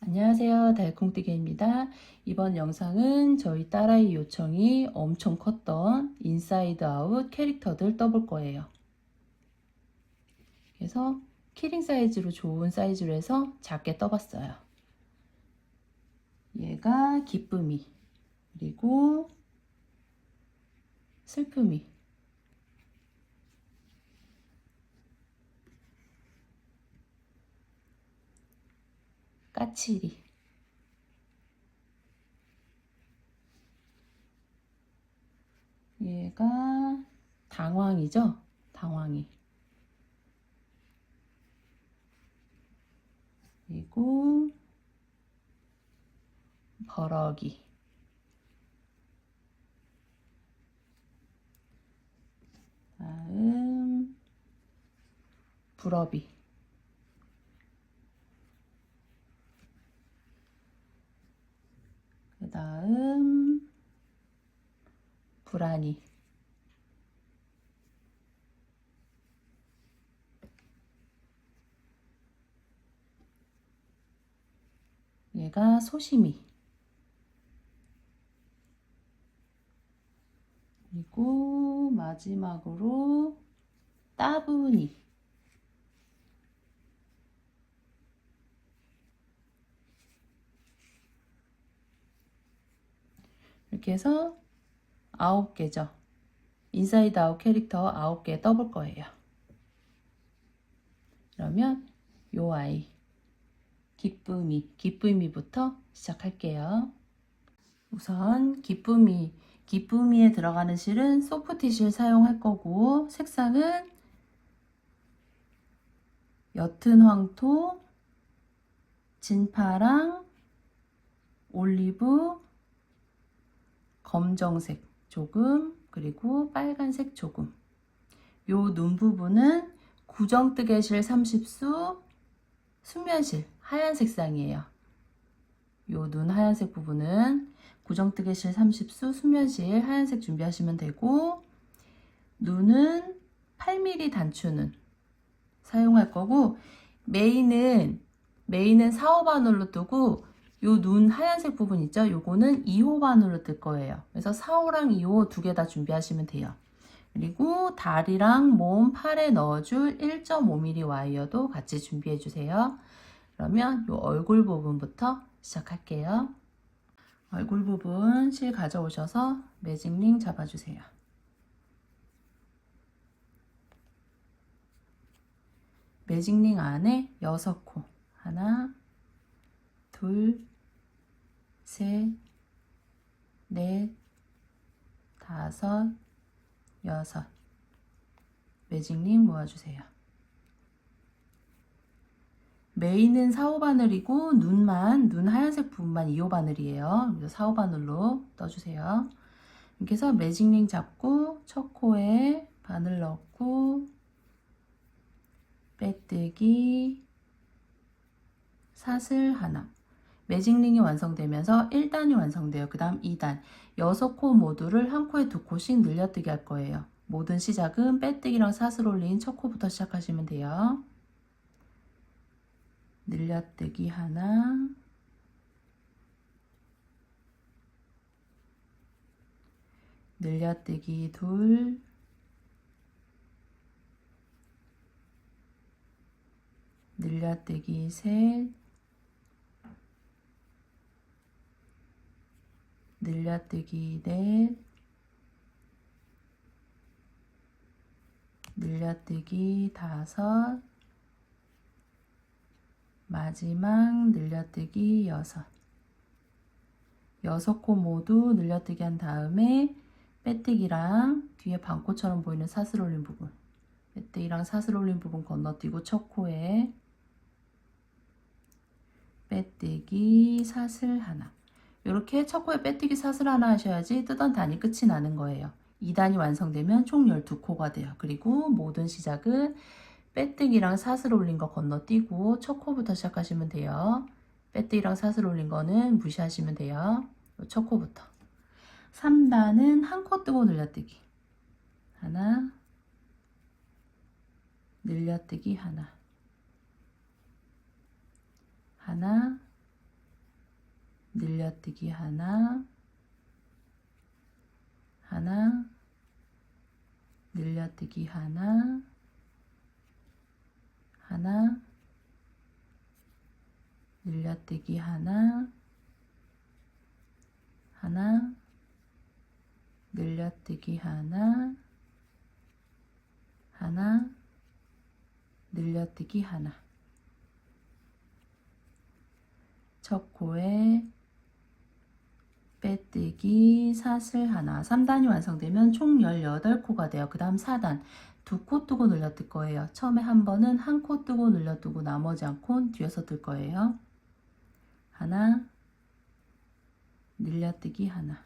안녕하세요. 달콩띠개입니다. 이번 영상은 저희 딸아이 요청이 엄청 컸던 인사이드 아웃 캐릭터들 떠볼 거예요. 그래서 키링 사이즈로 좋은 사이즈로 해서 작게 떠봤어요. 얘가 기쁨이, 그리고 슬픔이, 까칠이, 얘가 당황이죠? 당황이. 그리고 버럭이. 다음 부러비. 그 다음 불안이. 얘가 소심이. 그리고 마지막으로 따분이. 이렇게 해서 9개죠. 인사이드 아웃 캐릭터 9개 떠볼 거예요. 그러면 요 아이 기쁨이부터 시작할게요. 우선 기쁨이에 들어가는 실은 소프트 실 사용할 거고, 색상은 옅은 황토, 진파랑 올리브, 검정색 조금, 그리고 빨간색 조금. 요 눈 부분은 구정뜨개실 30수, 순면실 하얀 색상이에요. 요 눈 하얀색 부분은 구정뜨개실 30수, 순면실 하얀색 준비하시면 되고, 눈은 8mm 단추는 사용할 거고, 메인은 4호 바늘로 뜨고, 요 눈 하얀색 부분 있죠? 요거는 2호 바늘로 뜰 거예요. 그래서 4호랑 2호 두 개 다 준비하시면 돼요. 그리고 다리랑 몸, 팔에 넣어줄 1.5mm 와이어도 같이 준비해 주세요. 그러면 요 얼굴 부분부터 시작할게요. 얼굴 부분 실 가져오셔서 매직링 잡아주세요. 매직링 안에 6코. 하나, 둘, 셋, 넷, 다섯, 여섯. 매직링 모아주세요. 메인은 4호 바늘이고 눈 하얀색 부분만 2호 바늘이에요. 그래서 4호 바늘로 떠주세요. 이렇게 해서 매직링 잡고 첫 코에 바늘 넣고 빼뜨기, 사슬 하나. 매직링이 완성되면서 1단이 완성돼요. 그 다음 2단. 6코 모두를 한 코에 2코씩 늘려뜨기 할 거예요. 모든 시작은 빼뜨기랑 사슬 올린 첫 코부터 시작하시면 돼요. 늘려뜨기 하나, 늘려뜨기 둘, 늘려뜨기 셋, 늘려뜨기 넷, 늘려뜨기 다섯, 마지막 늘려뜨기 여섯. 6코 모두 늘려뜨기 한 다음에 빼뜨기랑 뒤에 반코처럼 보이는 사슬 올린 부분, 빼뜨기랑 사슬 올린 부분 건너뛰고 첫 코에 빼뜨기 사슬 하나. 이렇게 첫 코에 빼뜨기 사슬 하나 하셔야지 뜨던 단이 끝이 나는 거예요. 2단이 완성되면 총 12코가 돼요. 그리고 모든 시작은 빼뜨기랑 사슬 올린 거 건너뛰고 첫 코부터 시작하시면 돼요. 빼뜨기랑 사슬 올린 거는 무시하시면 돼요. 첫 코부터. 3단은 한 코 뜨고 늘려뜨기 하나, 늘려뜨기 하나, 하나, 늘려뜨기 하나, 하나, 늘려뜨기 하나, 하나, 늘려뜨기 하나, 하나, 늘려뜨기 하나, 하나, 늘려뜨기 하나. 첫 코에 빼뜨기 사슬 하나. 3단이 완성되면 총 18코가 돼요. 그 다음 4단 2코 뜨고 늘려뜰 거예요. 처음에 한 번은 한 코 뜨고 늘려뜨고 나머지 한 코는 뒤에서 뜰 거예요. 하나, 늘려뜨기 하나.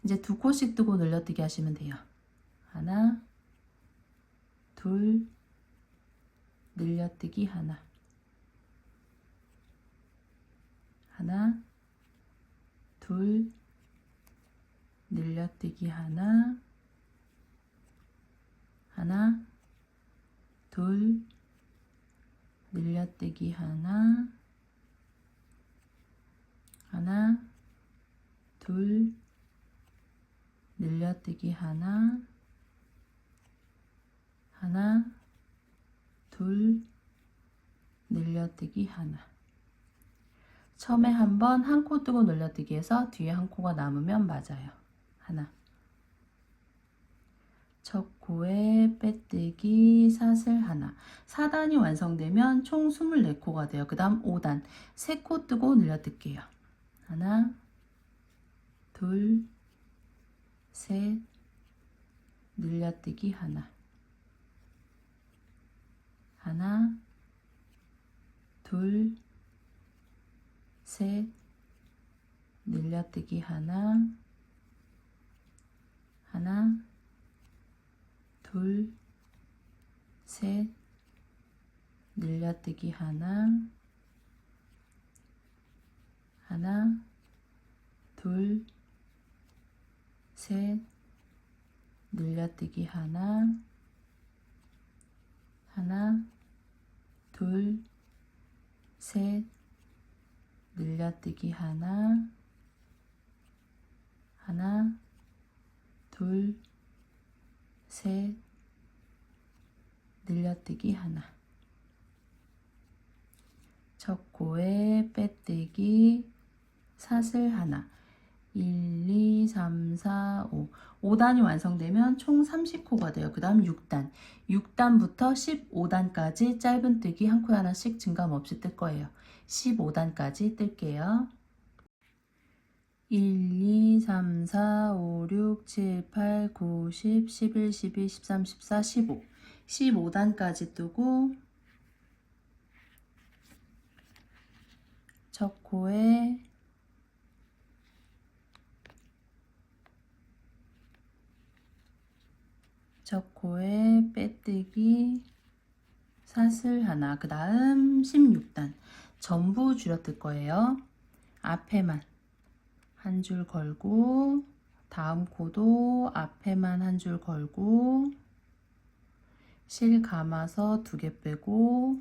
이제 2코씩 뜨고 늘려뜨기 하시면 돼요. 하나, 둘, 늘려뜨기 하나, 하나, 둘, 늘려뜨기 하나, 하나, 둘, 늘려뜨기 하나, 하나, 둘, 늘려뜨기 하나, 하나, 둘, 늘려뜨기 하나. 처음에 한 번 한 코 뜨고 늘려뜨기 해서 뒤에 한 코가 남으면 맞아요. 하나. 첫 코에 빼뜨기 사슬 하나. 4단이 완성되면 총 24코가 돼요. 그 다음 5단 3코 뜨고 늘려뜰게요. 하나, 둘, 셋, 늘려뜨기 하나, 하나, 둘, 셋, 늘려뜨기 하나, 하나, 둘, 셋, 늘려뜨기 하나, 하나, 둘, 셋, 늘려뜨기 하나, 하나, 둘, 셋, 늘려뜨기 하나, 하나, 둘, 셋, 늘려뜨기 하나. 첫 코에 빼뜨기 사슬 하나. 1, 2, 3, 4, 5. 5단이 완성되면 총 30코가 돼요. 그 다음 6단. 6단부터 15단까지 짧은뜨기 한 코 하나씩 증감 없이 뜰 거예요. 15단까지 뜰게요. 1, 2, 3, 4, 5, 6, 7, 8, 9, 10, 11, 12, 13, 14, 15. 15단까지 뜨고 첫 코에 빼뜨기 사슬 하나. 그 다음 16단 전부 줄여뜰 거예요. 앞에만 한 줄 걸고 다음 코도 앞에만 한 줄 걸고 실 감아서 2개 빼고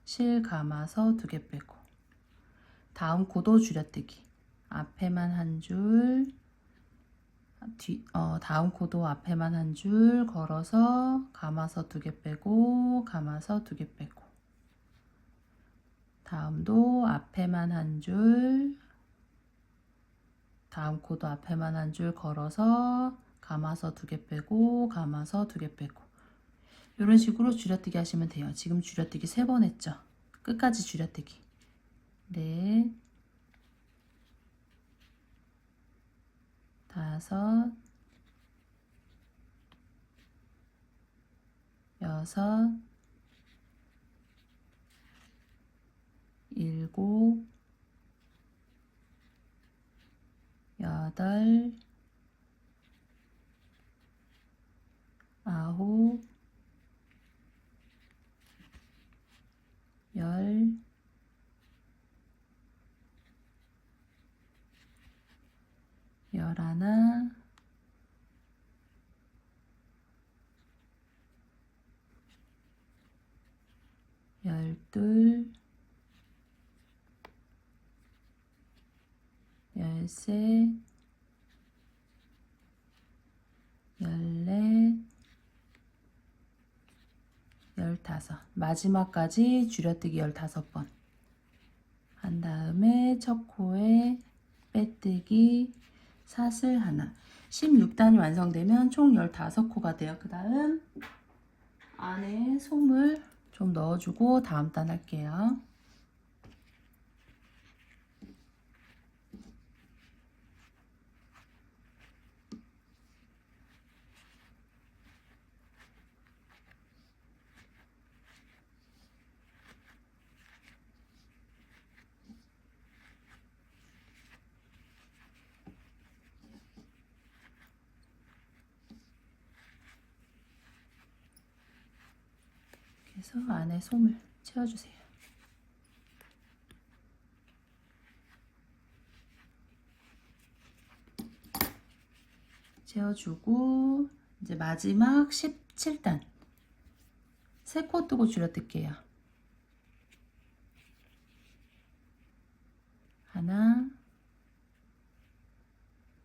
실 감아서 2개 빼고 다음 코도 줄여뜨기 앞에만 한 줄 다음 코도 앞에만 한 줄 걸어서 감아서 2개 빼고 감아서 2개 빼고 다음도 앞에만 한 줄 다음 코도 앞에만 한 줄 걸어서 감아서 2개 빼고 감아서 2개 빼고 이런 식으로 줄여뜨기 하시면 돼요. 지금 줄여뜨기 3번 했죠. 끝까지 줄여뜨기. 넷, 다섯, 여섯, 일곱, 여덟, 아홉, 열, 열하나, 열둘, 열셋, 열넷, 열다섯. 마지막까지 줄여뜨기 15번 한 다음에 첫 코에 빼뜨기 사슬 하나. 16단이 완성되면 총 15코가 돼요. 그 다음 안에 솜을 좀 넣어주고 다음 단 할게요. 그래서 안에 솜을 채워주세요. 채워주고 이제 마지막 17단 3코 뜨고 줄여뜰게요. 하나,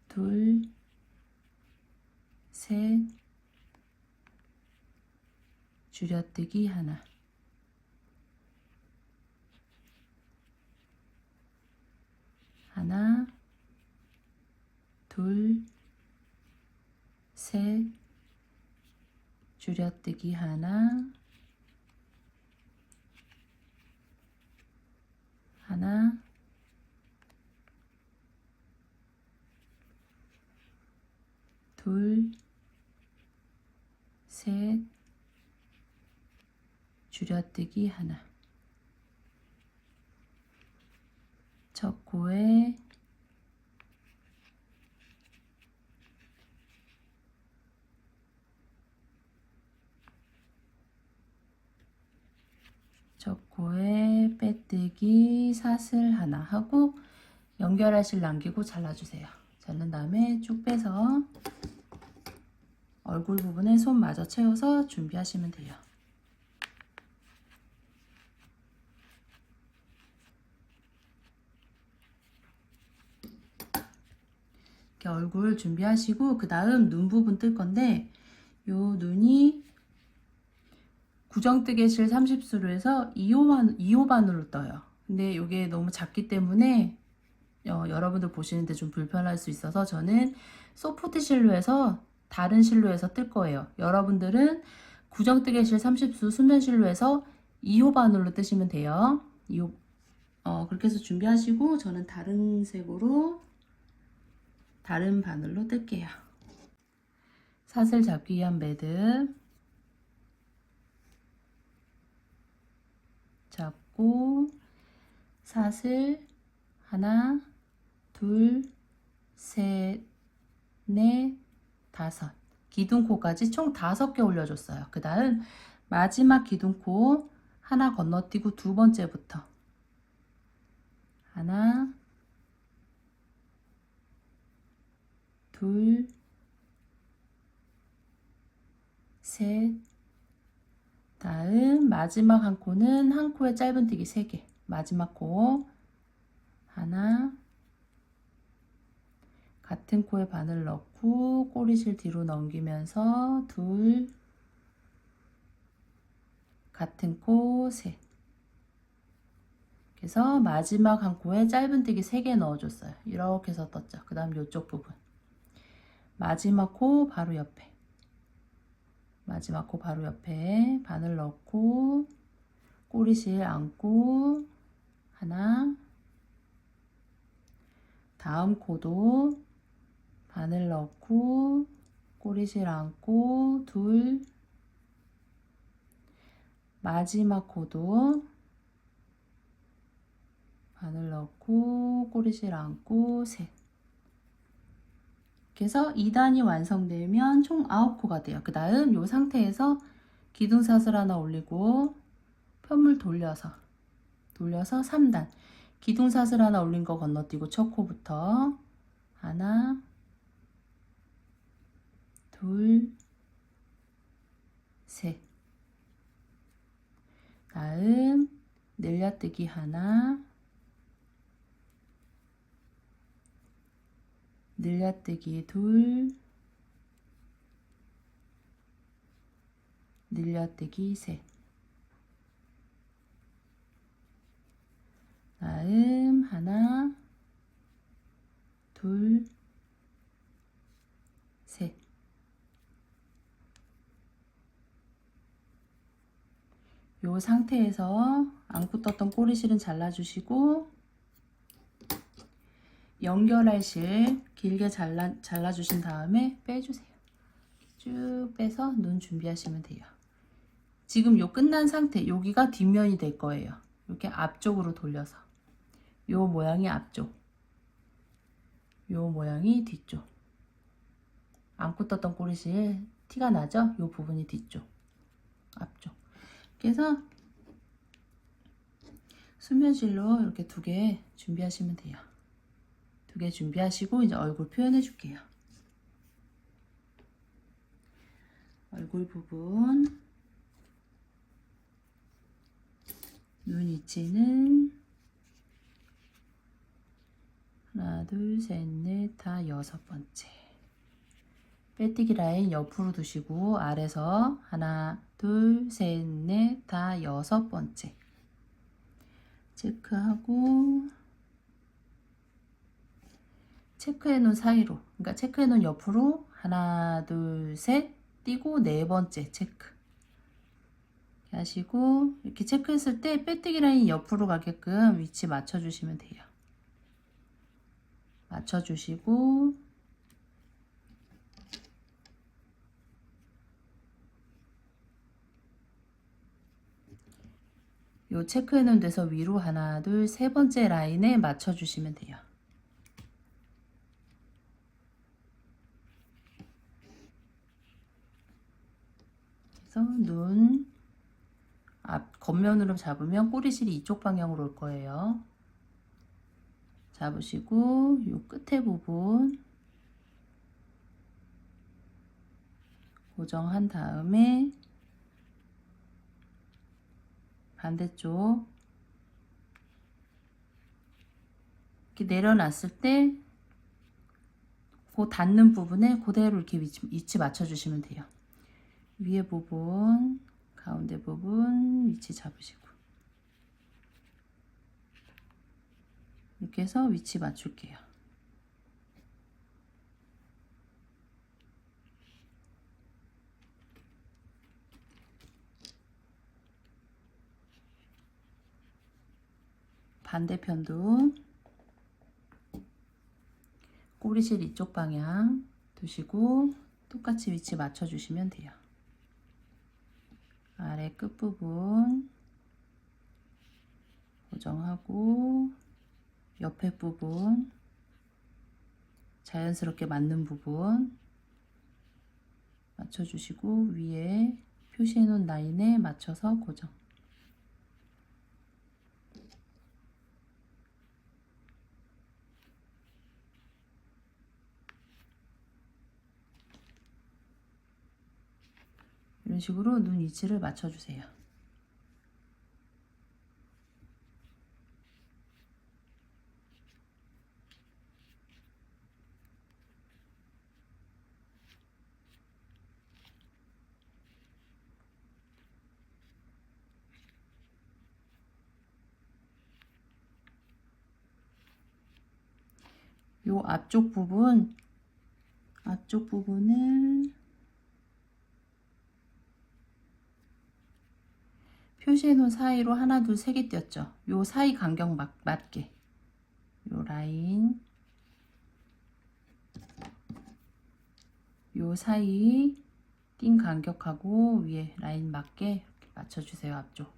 둘, 셋, 줄여뜨기 하나, 하나, 둘, 셋, 줄여뜨기 하나, 하나, 둘, 셋, 줄여뜨기 하나. 첫 코에 빼뜨기 사슬 하나 하고 연결할 실 남기고 잘라주세요. 자른 다음에 쭉 빼서 얼굴 부분에 솜 마저 채워서 준비하시면 돼요. 이렇게 얼굴 준비하시고 그 다음 눈 부분 뜰 건데 요 눈이 구정뜨개실 30수로 해서 2호 바늘로 떠요. 근데 이게 너무 작기 때문에 여러분들 보시는데 좀 불편할 수 있어서 저는 소프트 실로 해서 다른 실로 해서 뜰 거예요. 여러분들은 구정뜨개실 30수 수면 실로 해서 2호 바늘로 뜨시면 돼요. 2호, 그렇게 해서 준비하시고 저는 다른 색으로 다른 바늘로 뜰게요. 사슬 잡기 위한 매듭 잡고 사슬 하나, 둘, 셋, 넷, 다섯. 기둥코까지 총 5개 올려줬어요. 그 다음 마지막 기둥코 하나 건너뛰고 두 번째부터 하나, 둘, 셋. 다음 마지막 한 코는 한 코에 짧은뜨기 3개. 마지막 코 하나, 같은 코에 바늘 넣고 꼬리실 뒤로 넘기면서 둘, 같은 코 셋. 그래서 마지막 한 코에 짧은뜨기 3개 넣어줬어요. 이렇게 해서 떴죠. 그 다음 이쪽 부분 마지막 코 바로 옆에 바늘 넣고 꼬리실 안고 하나, 다음 코도 바늘 넣고 꼬리실 안고 둘, 마지막 코도 바늘 넣고 꼬리실 안고 셋. 그래서 2단이 완성되면 총 9코가 돼요. 그 다음 이 상태에서 기둥사슬 하나 올리고 편물 돌려서 3단 기둥사슬 하나 올린 거 건너뛰고 첫 코부터 하나, 둘, 셋. 다음 늘려뜨기 하나, 늘려뜨기 둘, 늘려뜨기 셋. 다음 하나, 둘, 셋. 요 상태에서 안고 떴던 꼬리실은 잘라주시고 연결할 실 길게 잘라주신 다음에 빼주세요. 쭉 빼서 눈 준비하시면 돼요. 지금 요 끝난 상태, 여기가 뒷면이 될 거예요. 이렇게 앞쪽으로 돌려서 요 모양이 앞쪽, 요 모양이 뒤쪽. 안고 떴던 꼬리실 티가 나죠? 요 부분이 뒤쪽, 앞쪽. 그래서 수면실로 이렇게 2개 준비하시면 돼요. 2개 준비하시고 이제 얼굴 표현해 줄게요. 얼굴 부분 눈 위치는 하나, 둘, 셋, 넷, 다 6번째. 빼뜨기 라인 옆으로 두시고 아래서 하나, 둘, 셋, 넷, 다 6번째. 체크하고 체크해 놓은 사이로, 그러니까 체크해 놓은 옆으로 하나, 둘, 셋 띄고 4번째 체크 하시고, 이렇게 체크했을 때 빼뜨기 라인 옆으로 가게끔 위치 맞춰 주시면 돼요. 맞춰 주시고 요 체크해 놓은 데서 위로 하나, 둘, 3번째 라인에 맞춰 주시면 돼요. 그래서 눈 앞 겉면으로 잡으면 꼬리실이 이쪽 방향으로 올 거예요. 잡으시고 요 끝에 부분 고정한 다음에 반대쪽 이렇게 내려놨을 때 그 닿는 부분에 그대로 이렇게 위치 맞춰 주시면 돼요. 위에 부분, 가운데 부분 위치 잡으시고 이렇게 해서 위치 맞출게요. 반대편도 꼬리실 이쪽 방향 두시고 똑같이 위치 맞춰 주시면 돼요. 아래 끝부분 고정하고 옆에 부분 자연스럽게 맞는 부분 맞춰 주시고 위에 표시해 놓은 라인에 맞춰서 고정. 이런 식으로 눈 위치를 맞춰 주세요. 요 앞쪽 부분을 표시해 놓은 사이로 하나, 둘, 3개 띄었죠. 요 사이 간격 맞게 요 라인 요 사이 띈 간격하고 위에 라인 맞게 이렇게 맞춰주세요. 앞쪽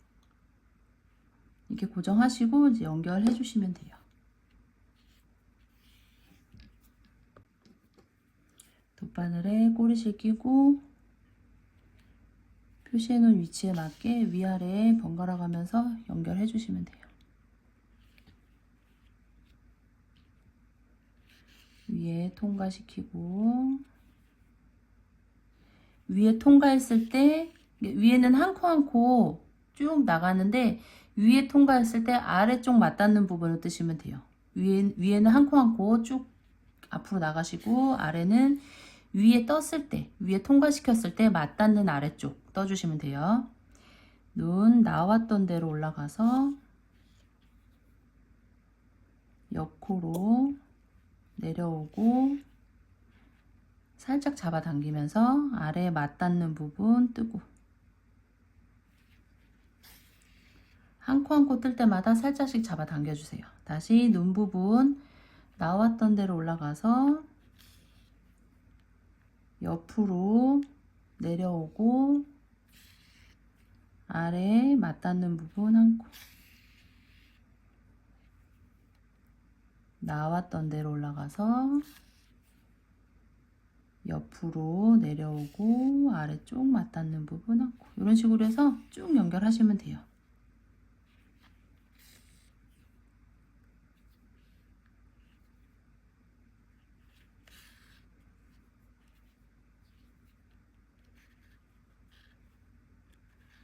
이렇게 고정하시고 이제 연결해 주시면 돼요. 돗바늘에 꼬리실 끼고 표시해 놓은 위치에 맞게 위아래 번갈아 가면서 연결해 주시면 돼요. 위에 통과시키고 위에 통과했을 때 위에는 한 코 한 코 쭉 나가는데 위에 통과했을 때 아래쪽 맞닿는 부분을 뜨시면 돼요. 위에는 한 코 한 코 쭉 앞으로 나가시고 아래는 위에 떴을 때, 위에 통과시켰을 때 맞닿는 아래쪽 떠주시면 돼요. 눈 나왔던 대로 올라가서 옆코로 내려오고 살짝 잡아당기면서 아래에 맞닿는 부분 뜨고 한 코 한 코 뜰 때마다 살짝씩 잡아당겨주세요. 다시 눈 부분 나왔던 대로 올라가서 옆으로 내려오고 아래에 맞닿는 부분 한 코 나왔던 대로 올라가서 옆으로 내려오고 아래쪽 맞닿는 부분 한 코 이런 식으로 해서 쭉 연결하시면 돼요.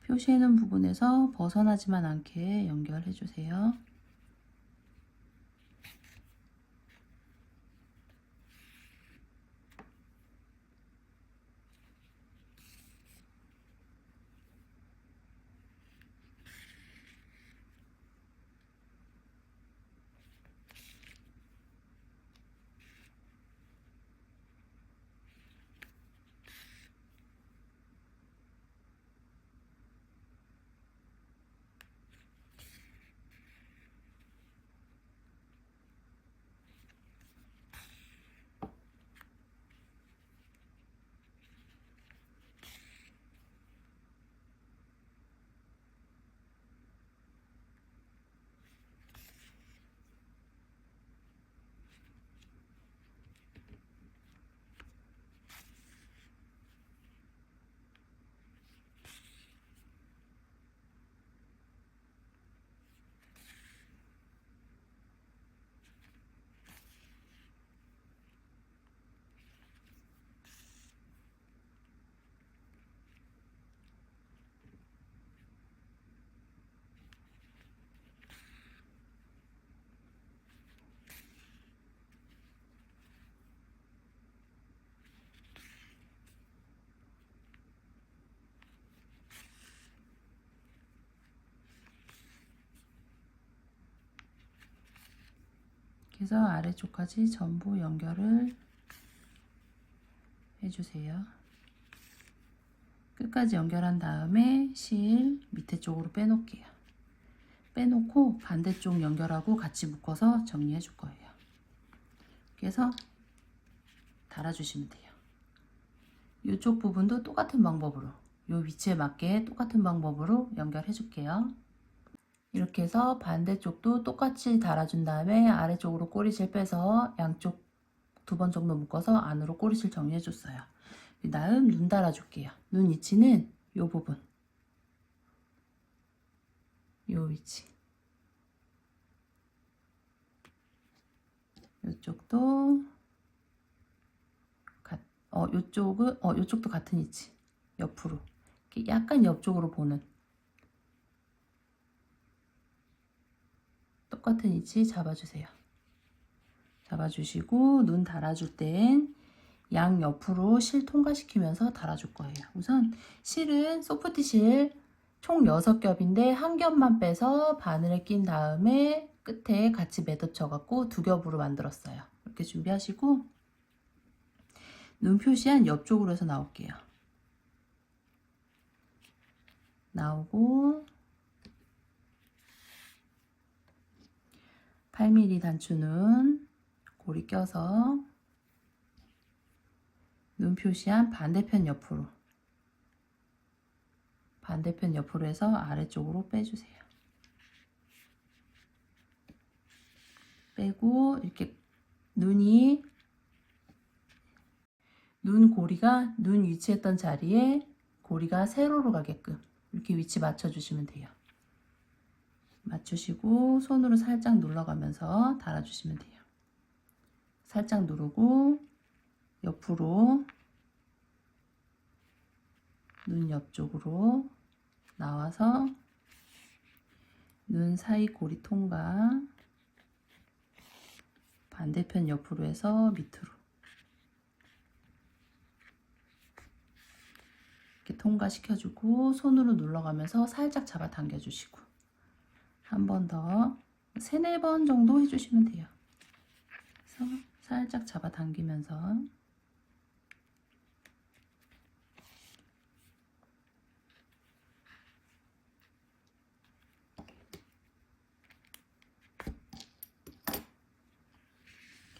표시해놓은 부분에서 벗어나지만 않게 연결해 주세요. 그래서 아래쪽까지 전부 연결을 해주세요. 끝까지 연결한 다음에 실 밑에 쪽으로 빼놓을게요. 빼놓고 반대쪽 연결하고 같이 묶어서 정리해 줄 거예요. 그래서 달아주시면 돼요. 이쪽 부분도 똑같은 방법으로 이 위치에 맞게 똑같은 방법으로 연결해 줄게요. 이렇게 해서 반대쪽도 똑같이 달아준 다음에 아래쪽으로 꼬리실 빼서 양쪽 2번 정도 묶어서 안으로 꼬리실 정리해 줬어요. 그 다음 눈 달아줄게요. 눈 위치는 이 부분, 이 위치. 이쪽도 이쪽도 같은 위치. 옆으로 이렇게 약간 옆쪽으로 보는 똑같은 위치 잡아주세요. 잡아주시고 눈 달아줄 땐 양 옆으로 실 통과시키면서 달아줄 거예요. 우선 실은 소프트 실 총 6겹인데 한 겹만 빼서 바늘에 낀 다음에 끝에 같이 매듭쳐 갖고 2겹으로 만들었어요. 이렇게 준비하시고 눈 표시한 옆쪽으로 해서 나올게요. 나오고 8mm 단추는 고리 껴서 눈 표시한 반대편 옆으로 해서 아래쪽으로 빼주세요. 빼고 이렇게 눈 고리가 눈 위치했던 자리에 고리가 세로로 가게끔 이렇게 위치 맞춰주시면 돼요. 맞추시고 손으로 살짝 눌러가면서 달아주시면 돼요. 살짝 누르고 옆으로 눈 옆쪽으로 나와서 눈 사이 고리 통과 반대편 옆으로 해서 밑으로 이렇게 통과시켜주고 손으로 눌러가면서 살짝 잡아당겨 주시고 한 번 더 3, 4번 정도 해주시면 돼요. 그래서 살짝 잡아당기면서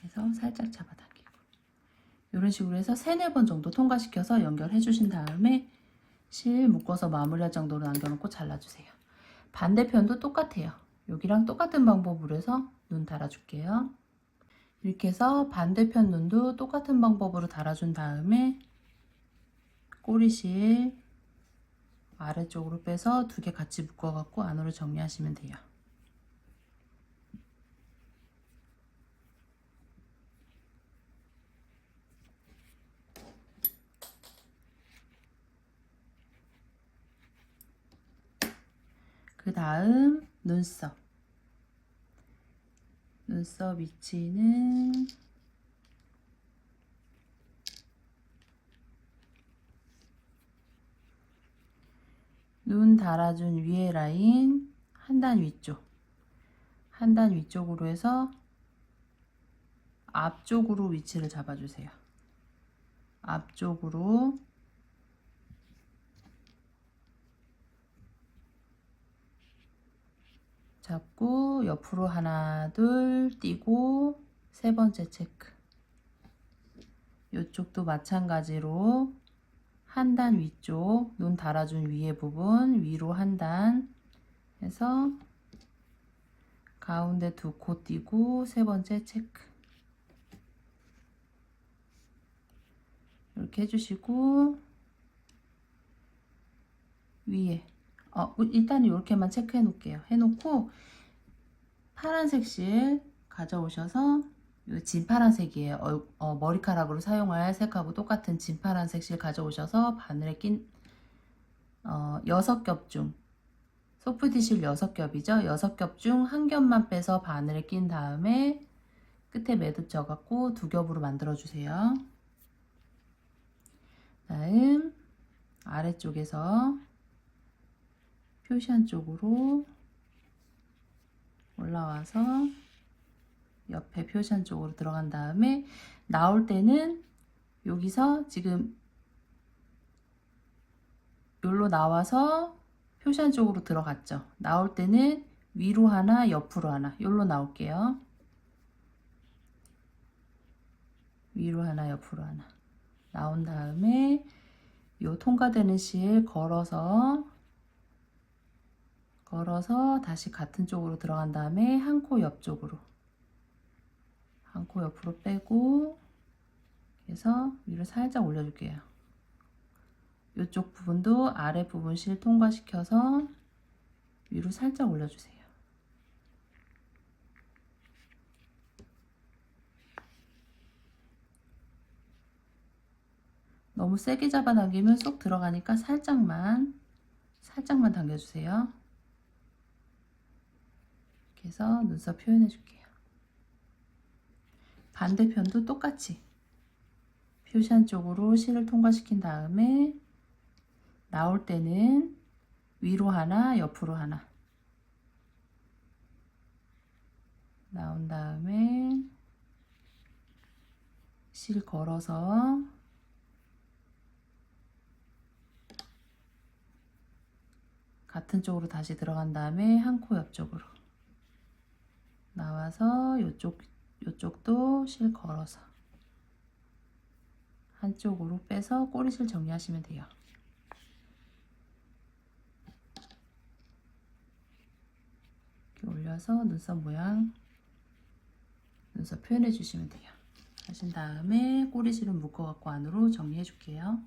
해서 살짝 잡아당기고 이런 식으로 해서 3, 4번 정도 통과시켜서 연결해 주신 다음에 실 묶어서 마무리할 정도로 남겨놓고 잘라주세요. 반대편도 똑같아요. 여기랑 똑같은 방법으로 해서 눈 달아줄게요. 이렇게 해서 반대편 눈도 똑같은 방법으로 달아준 다음에 꼬리실 아래쪽으로 빼서 2개 같이 묶어갖고 안으로 정리하시면 돼요. 그 다음 눈썹 위치는 눈 달아준 위에 라인 한 단 위쪽으로 해서 앞쪽으로 위치를 잡아주세요. 앞쪽으로 잡고 옆으로 하나 둘 띄고 3번째 체크. 이쪽도 마찬가지로 한 단 위쪽 눈 달아준 위에 부분 위로 한 단 해서 가운데 2코 띄고 3번째 체크. 이렇게 해주시고 위에 일단 이렇게만 체크해 놓을게요. 해놓고 파란색 실 가져오셔서 진 파란색이에요. 머리카락으로 사용할 색하고 똑같은 진 파란색 실 가져오셔서 바늘에 낀 6겹 중 소프트 실 6겹이죠. 6겹 중 1겹만 빼서 바늘에 낀 다음에 끝에 매듭 져갖고 2겹으로 만들어 주세요. 다음 아래쪽에서 표시한 쪽으로 올라와서 옆에 표시한 쪽으로 들어간 다음에 나올 때는 여기서 지금 여기로 나와서 표시한 쪽으로 들어갔죠. 나올 때는 위로 하나 옆으로 하나 여기로 나올게요. 위로 하나 옆으로 하나 나온 다음에 요 통과되는 실 걸어서 다시 같은 쪽으로 들어간 다음에 한 코 옆쪽으로 한 코 옆으로 빼고 해서 위로 살짝 올려줄게요. 이쪽 부분도 아래 부분 실 통과시켜서 위로 살짝 올려주세요. 너무 세게 잡아당기면 쏙 들어가니까 살짝만 당겨주세요. 이렇게 해서 눈썹 표현해 줄게요. 반대편도 똑같이 표시한 쪽으로 실을 통과시킨 다음에 나올 때는 위로 하나 옆으로 하나 나온 다음에 실 걸어서 같은 쪽으로 다시 들어간 다음에 한 코 옆쪽으로 나와서 요쪽도 실 걸어서 한쪽으로 빼서 꼬리실 정리하시면 돼요. 이렇게 올려서 눈썹 모양 눈썹 표현해 주시면 돼요. 하신 다음에 꼬리실은 묶어 갖고 안으로 정리해 줄게요.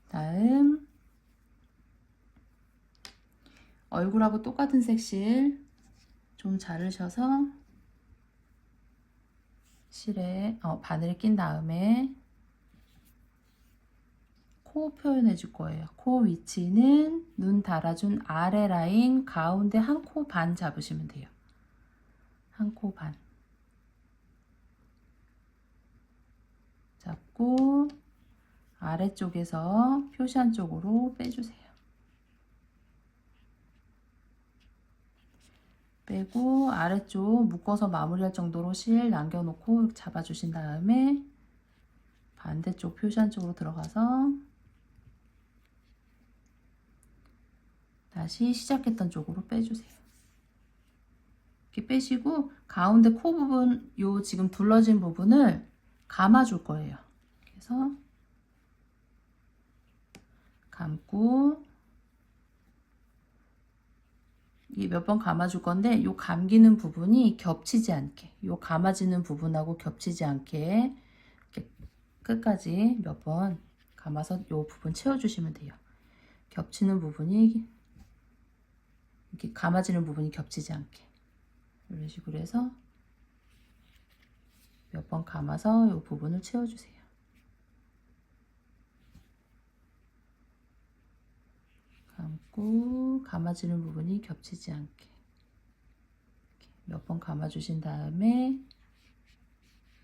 다음 얼굴하고 똑같은 색실 좀 자르셔서 실에 바늘을 낀 다음에 코 표현해 줄 거예요. 코 위치는 눈 달아준 아래 라인 가운데 한 코 반 잡으시면 돼요. 한 코 반 잡고 아래쪽에서 표시한 쪽으로 빼주세요. 빼고 아래쪽 묶어서 마무리할 정도로 실 남겨놓고 잡아주신 다음에 반대쪽 표시한 쪽으로 들어가서 다시 시작했던 쪽으로 빼주세요. 이렇게 빼시고 가운데 코 부분, 요 지금 둘러진 부분을 감아줄 거예요. 그래서 감고 이 몇 번 감아줄 건데 요 감기는 부분이 겹치지 않게, 요 감아지는 부분하고 겹치지 않게 이렇게 끝까지 몇 번 감아서 요 부분 채워주시면 돼요. 겹치는 부분이 이렇게 감아지는 부분이 겹치지 않게 이런 식으로 해서 몇 번 감아서 이 부분을 채워주세요. 감고 감아지는 부분이 겹치지 않게 몇 번 감아주신 다음에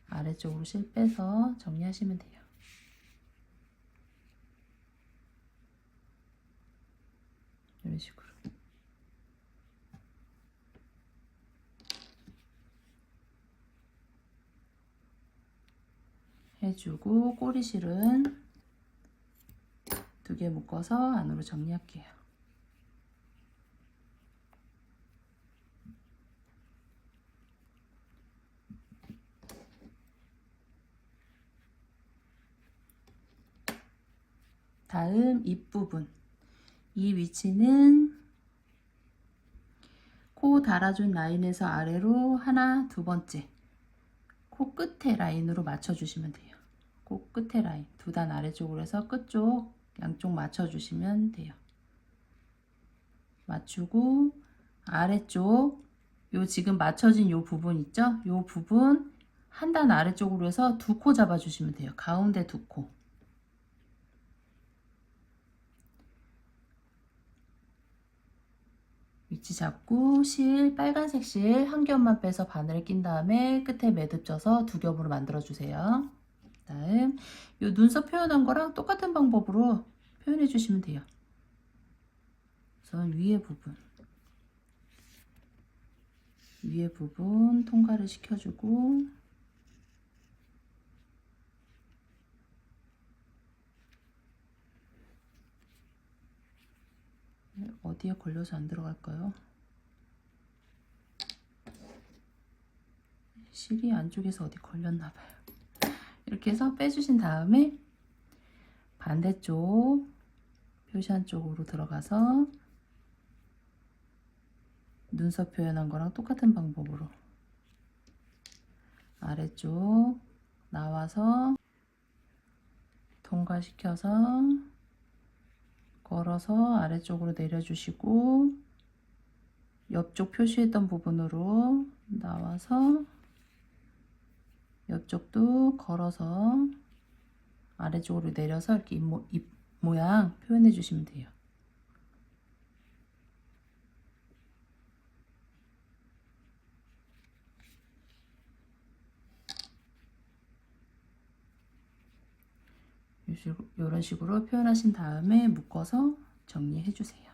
아래쪽으로 실 빼서 정리하시면 돼요. 이런 식으로. 해주고 꼬리실은 2개 묶어서 안으로 정리할게요. 다음 입 부분. 이 위치는 코 달아준 라인에서 아래로 하나, 두 번째 코 끝에 라인으로 맞춰주시면 돼요. 코 끝에 라인 2단 아래쪽으로 해서 끝쪽 양쪽 맞춰주시면 돼요. 맞추고 아래쪽 요 지금 맞춰진 요 부분 있죠? 요 부분 한 단 아래쪽으로 해서 2코 잡아주시면 돼요. 가운데 2코. 위치 잡고 실 빨간색 실 한 겹만 빼서 바늘을 낀 다음에 끝에 매듭 져서 2겹으로 만들어 주세요. 다음 요 눈썹 표현한 거랑 똑같은 방법으로 표현해 주시면 돼요. 우선 위에 부분 통과를 시켜주고 어디에 걸려서 안 들어갈까요? 실이 안쪽에서 어디 걸렸나 봐요. 이렇게 해서 빼주신 다음에 반대쪽 표시한 쪽으로 들어가서 눈썹 표현한 거랑 똑같은 방법으로 아래쪽 나와서 통과시켜서 걸어서 아래쪽으로 내려주시고 옆쪽 표시했던 부분으로 나와서 옆쪽도 걸어서 아래쪽으로 내려서 이렇게 입 모양 표현해 주시면 돼요. 이런 식으로 표현하신 다음에 묶어서 정리해 주세요.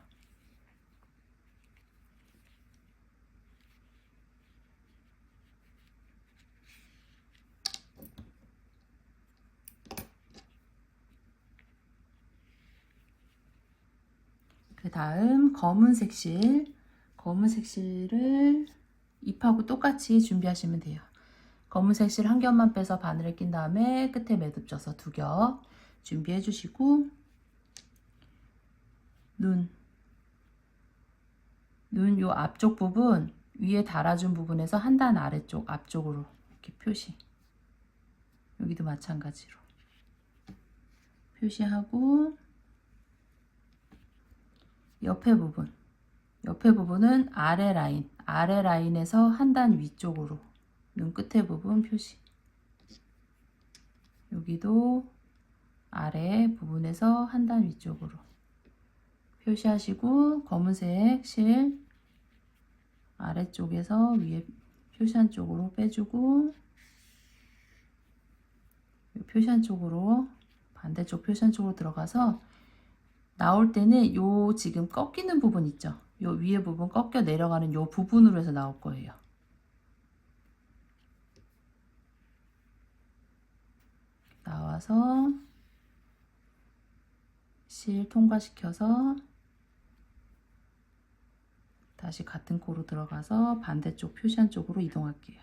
그 다음 검은색 실을 잎하고 똑같이 준비하시면 돼요. 검은색 실 한 겹만 빼서 바늘을 낀 다음에 끝에 매듭 져서 2겹 준비해 주시고 눈 요 앞쪽 부분 위에 달아준 부분에서 한 단 아래쪽 앞쪽으로 이렇게 표시, 여기도 마찬가지로 표시하고 옆에 부분은 아래 라인에서 한 단 위쪽으로 눈 끝에 부분 표시, 여기도 아래 부분에서 한 단 위쪽으로 표시하시고, 검은색 실 아래쪽에서 위에 표시한 쪽으로 빼주고, 표시한 쪽으로, 반대쪽 표시한 쪽으로 들어가서 나올 때는 요 지금 꺾이는 부분 있죠? 요 위에 부분 꺾여 내려가는 요 부분으로 해서 나올 거예요. 나와서 실 통과시켜서 다시 같은 코로 들어가서 반대쪽 표시한 쪽으로 이동할게요.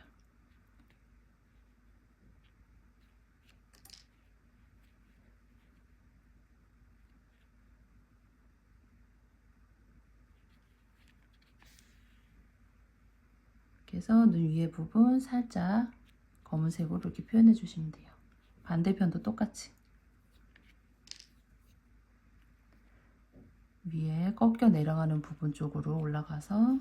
그래서 눈 위에 부분 살짝 검은색으로 이렇게 표현해 주시면 돼요. 반대편도 똑같이 위에 꺾여 내려가는 부분 쪽으로 올라가서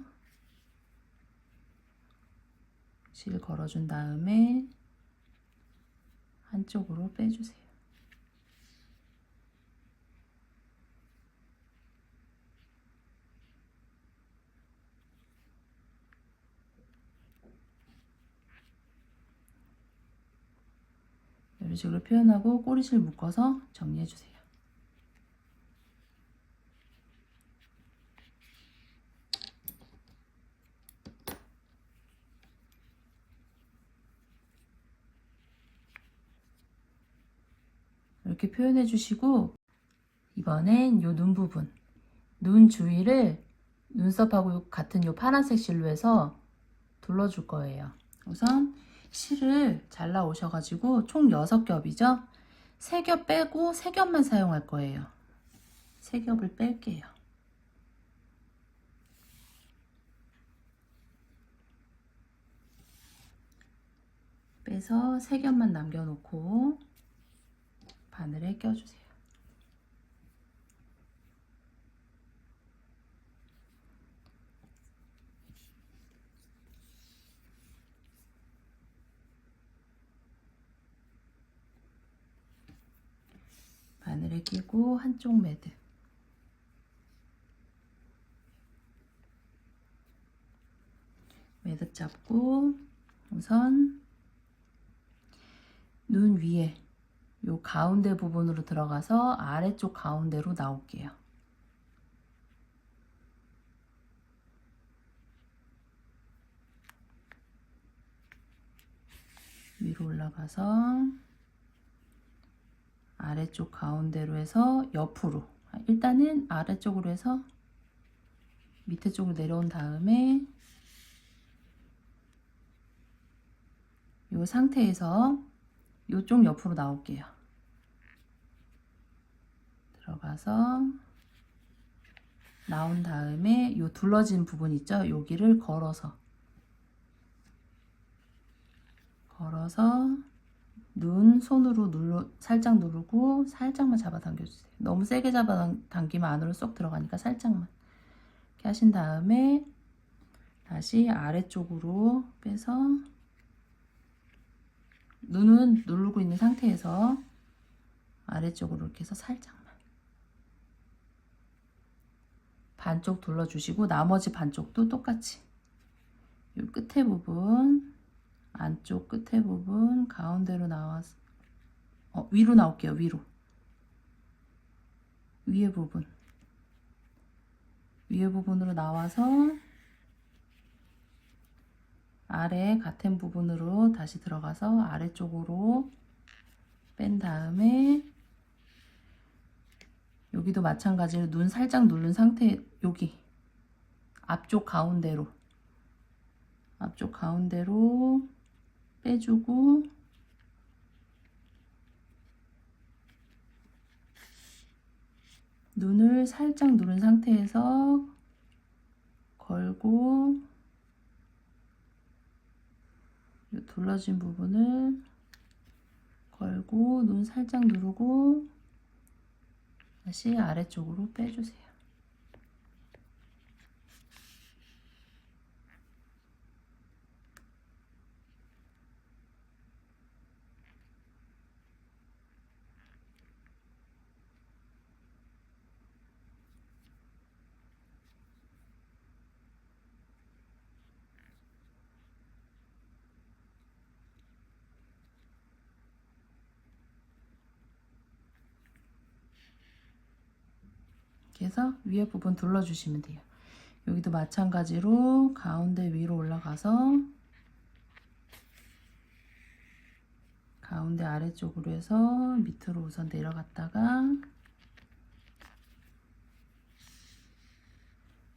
실 걸어준 다음에 한쪽으로 빼주세요. 이런 식으로 표현하고 꼬리실 묶어서 정리해 주세요. 이렇게 표현해 주시고, 이번엔 요 눈 부분, 눈 주위를 눈썹하고 같은 요 파란색 실로 해서 둘러줄 거예요. 우선 실을 잘라 오셔가지고 총 6겹이죠? 3겹 빼고 3겹만 사용할 거예요. 3겹을 뺄게요. 빼서 3겹만 남겨놓고 바늘에 껴주세요. 바늘에 끼고 한쪽 매듭, 매듭 잡고 우선 눈 위에 요 가운데 부분으로 들어가서 아래쪽 가운데로 나올게요. 위로 올라가서 아래쪽 가운데로 해서 옆으로, 일단은 아래쪽으로 해서 밑에 쪽으로 내려온 다음에 이 상태에서 이쪽 옆으로 나올게요. 들어가서 나온 다음에 이 둘러진 부분 있죠? 여기를 걸어서 눈 손으로 살짝 누르고 살짝만 잡아 당겨주세요. 너무 세게 잡아 당기면 안으로 쏙 들어가니까 살짝만 이렇게 하신 다음에 다시 아래쪽으로 빼서 눈은 누르고 있는 상태에서 아래쪽으로 이렇게 해서 살짝만 반쪽 둘러주시고 나머지 반쪽도 똑같이 이 끝에 부분, 안쪽 끝에 부분 가운데로 나와서 위로 나올게요. 위로 위에 부분으로 나와서 아래 같은 부분으로 다시 들어가서 아래쪽으로 뺀 다음에 여기도 마찬가지로 눈 살짝 누른 상태, 여기 앞쪽 가운데로 빼주고 눈을 살짝 누른 상태에서 걸고 둘러진 부분을 걸고 눈 살짝 누르고 다시 아래쪽으로 빼주세요. 이렇게 해서 위에 부분 둘러주시면 돼요. 여기도 마찬가지로 가운데 위로 올라가서 가운데 아래쪽으로 해서 밑으로 우선 내려갔다가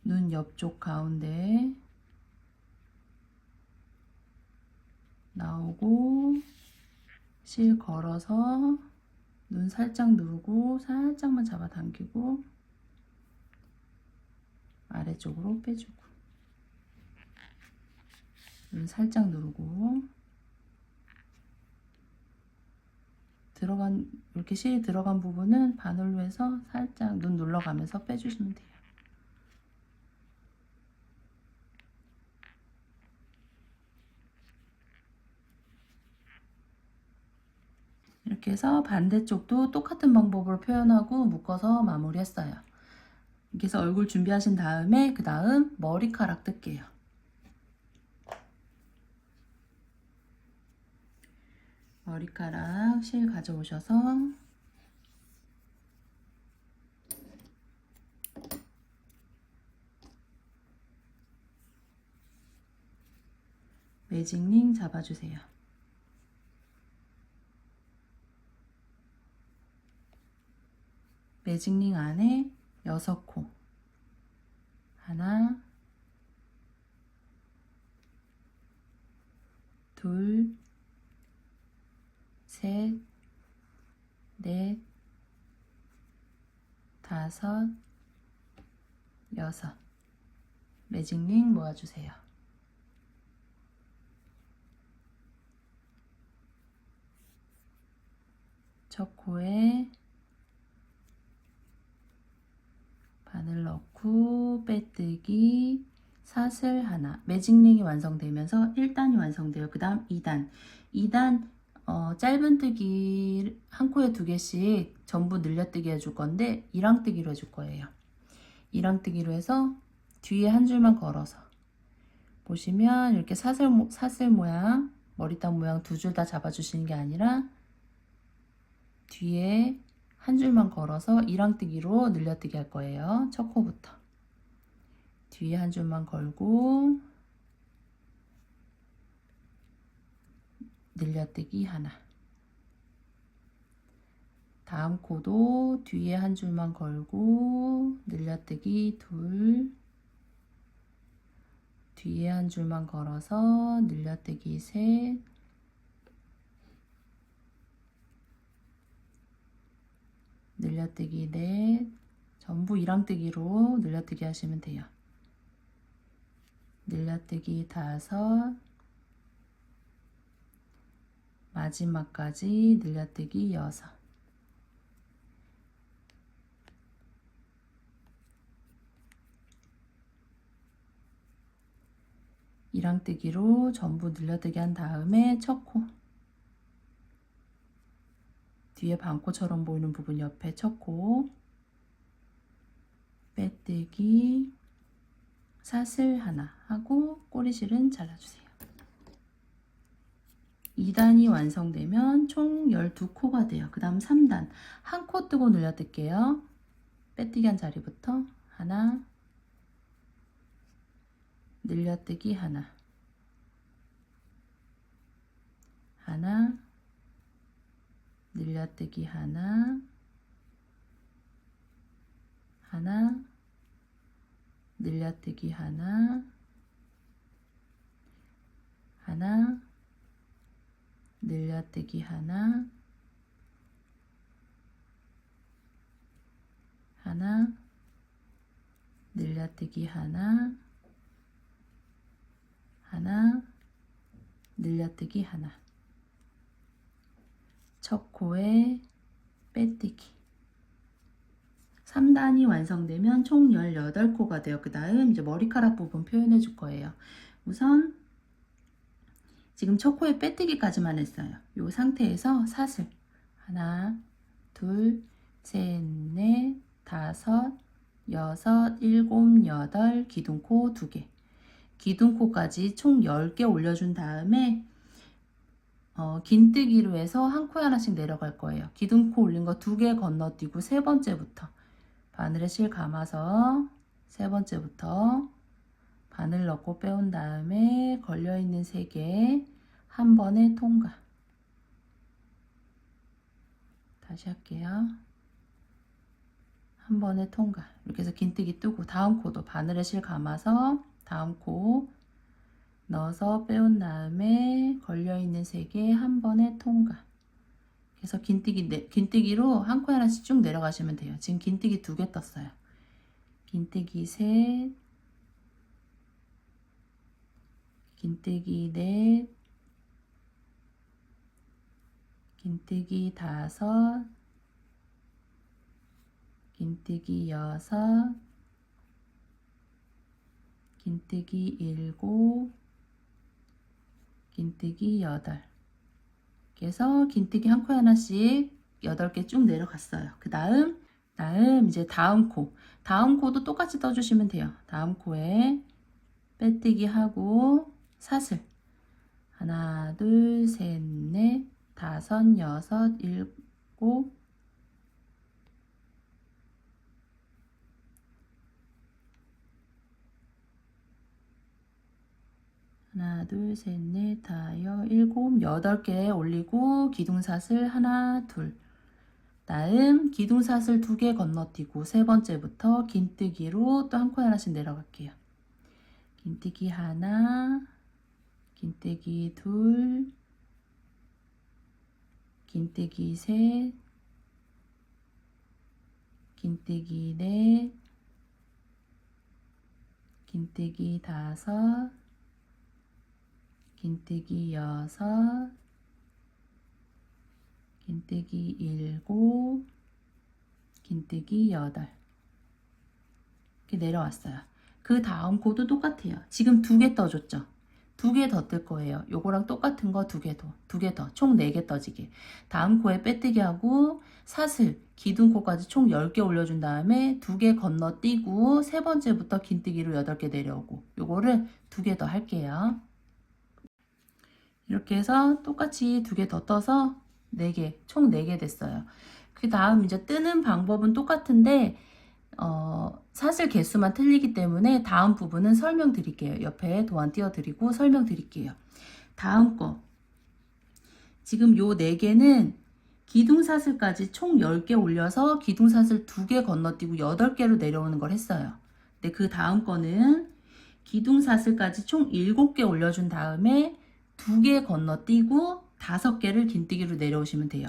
눈 옆쪽 가운데 나오고 실 걸어서 눈 살짝 누르고 살짝만 잡아당기고 아래쪽으로 빼주고 눈 살짝 누르고 이렇게 실이 들어간 부분은 바늘로 해서 살짝 눈 눌러가면서 빼주시면 돼요. 이렇게 해서 반대쪽도 똑같은 방법으로 표현하고 묶어서 마무리했어요. 이렇게 해서 얼굴 준비하신 다음에 그 다음 머리카락 뜰게요. 머리카락 실 가져오셔서 매직링 잡아주세요. 매직링 안에 6코 하나 둘 셋 넷 다섯 여섯 매직링 모아주세요. 첫 코에 바늘 넣고 빼뜨기 사슬 하나 매직링이 완성되면서 1단이 완성돼요. 그 다음 2단 짧은뜨기 한 코에 2개씩 전부 늘려뜨기 해줄 건데 이랑뜨기로 해줄 거예요. 이랑뜨기로 해서 뒤에 한 줄만 걸어서 보시면 이렇게 사슬 모양 머리띠 모양 2줄 다 잡아주시는 게 아니라 뒤에 한 줄만 걸어서 이랑뜨기로 늘려뜨기 할 거예요. 첫 코부터 뒤에 한 줄만 걸고 늘려뜨기 하나 다음 코도 뒤에 한 줄만 걸고 늘려뜨기 둘 뒤에 한 줄만 걸어서 늘려뜨기 셋 늘려뜨기 넷 전부 이랑뜨기로 늘려뜨기 하시면 돼요. 늘려뜨기 5 마지막까지 늘려뜨기 6 이랑뜨기로 전부 늘려뜨기 한 다음에 첫 코 뒤에 반코처럼 보이는 부분 옆에 첫 코 빼뜨기 사슬 하나 하고 꼬리실은 잘라주세요. 2단이 완성되면 총 12코가 돼요. 그 다음 3단 한 코 뜨고 늘려뜰게요. 빼뜨기 한 자리부터 하나 늘려뜨기 하나 늘려뜨기 하나 늘려뜨기 하나 늘려뜨기 하나 늘려뜨기 하나 늘려뜨기 하나 첫 코에 빼뜨기 3단이 완성되면 총 18코가 돼요. 그 다음 이제 머리카락 부분 표현해 줄 거예요. 우선 지금 첫 코에 빼뜨기까지만 했어요. 이 상태에서 사슬 하나 둘 셋 넷 다섯 여섯 일곱 여덟 기둥코 2개 기둥코까지 총 10개 올려준 다음에 긴뜨기로 해서 한 코에 하나씩 내려갈 거예요. 기둥코 올린 거 2개 건너뛰고 세 번째부터 바늘에 실 감아서 세 번째부터 바늘 넣고 빼온 다음에 걸려있는 3개 한 번에 통과. 다시 할게요. 한 번에 통과. 이렇게 해서 긴뜨기 뜨고 다음 코도 바늘에 실 감아서 다음 코 넣어서 빼온 다음에 걸려있는 3개 한 번에 통과. 그래서 긴뜨기로 한 코에 하나씩 쭉 내려가시면 돼요. 지금 긴뜨기 2개 떴어요. 긴뜨기 3, 긴뜨기 4, 긴뜨기 5, 긴뜨기 6, 긴뜨기 7, 긴뜨기 8. 그래서 긴뜨기 한 코에 하나씩 8개 쭉 내려갔어요. 그 다음 이제 다음 코도 똑같이 떠주시면 돼요. 다음 코에 빼뜨기 하고 사슬 하나, 둘, 셋, 넷, 다섯, 여섯, 일곱, 하나, 둘, 셋, 넷, 다섯, 일곱, 8개 올리고 기둥사슬 하나, 둘. 다음 기둥사슬 2개 건너뛰고 세 번째부터 긴뜨기로 또 한 코에 하나씩 내려갈게요. 긴뜨기 하나, 긴뜨기 2, 긴뜨기 3, 긴뜨기 4, 긴뜨기 5, 긴뜨기 6, 긴뜨기 7, 긴뜨기 8. 이렇게 내려왔어요. 그 다음 코도 똑같아요. 지금 2개 떠줬죠? 2개 더 뜰 거예요. 요거랑 똑같은 거 2개 더. 총 4개 떠지게. 다음 코에 빼뜨기 하고 사슬, 기둥코까지 총 10개 올려준 다음에 2개 건너뛰고 세 번째부터 긴뜨기로 8개 내려오고 요거를 2개 더 할게요. 이렇게 해서 똑같이 2개 더 떠서 4개, 총 4개 됐어요. 그 다음 이제 뜨는 방법은 똑같은데 사슬 개수만 틀리기 때문에 다음 부분은 설명드릴게요. 옆에 도안 띄워드리고 설명드릴게요. 다음 거 지금 요 4개는 기둥사슬까지 총 10개 올려서 기둥사슬 2개 건너뛰고 8개로 내려오는 걸 했어요. 근데 그 다음 거는 기둥사슬까지 총 7개 올려준 다음에 2개 건너뛰고 5개를 긴뜨기로 내려오시면 돼요.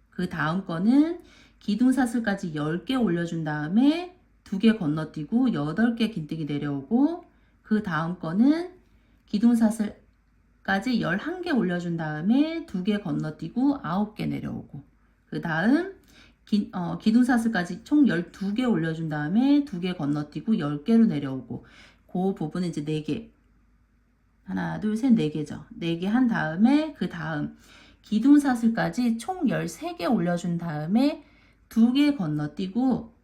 그 다음 거는 기둥사슬까지 10개 올려준 다음에 2개 건너뛰고 8개 긴뜨기 내려오고 그 다음 거는 기둥사슬까지 11개 올려준 다음에 2개 건너뛰고 9개 내려오고 그 다음 기둥사슬까지 총 12개 올려준 다음에 2개 건너뛰고 10개로 내려오고 그 부분은 이제 4개 하나 둘 셋 4개죠. 4개 한 다음에 그 다음 기둥사슬까지 총 13개 올려준 다음에 2개 건너뛰고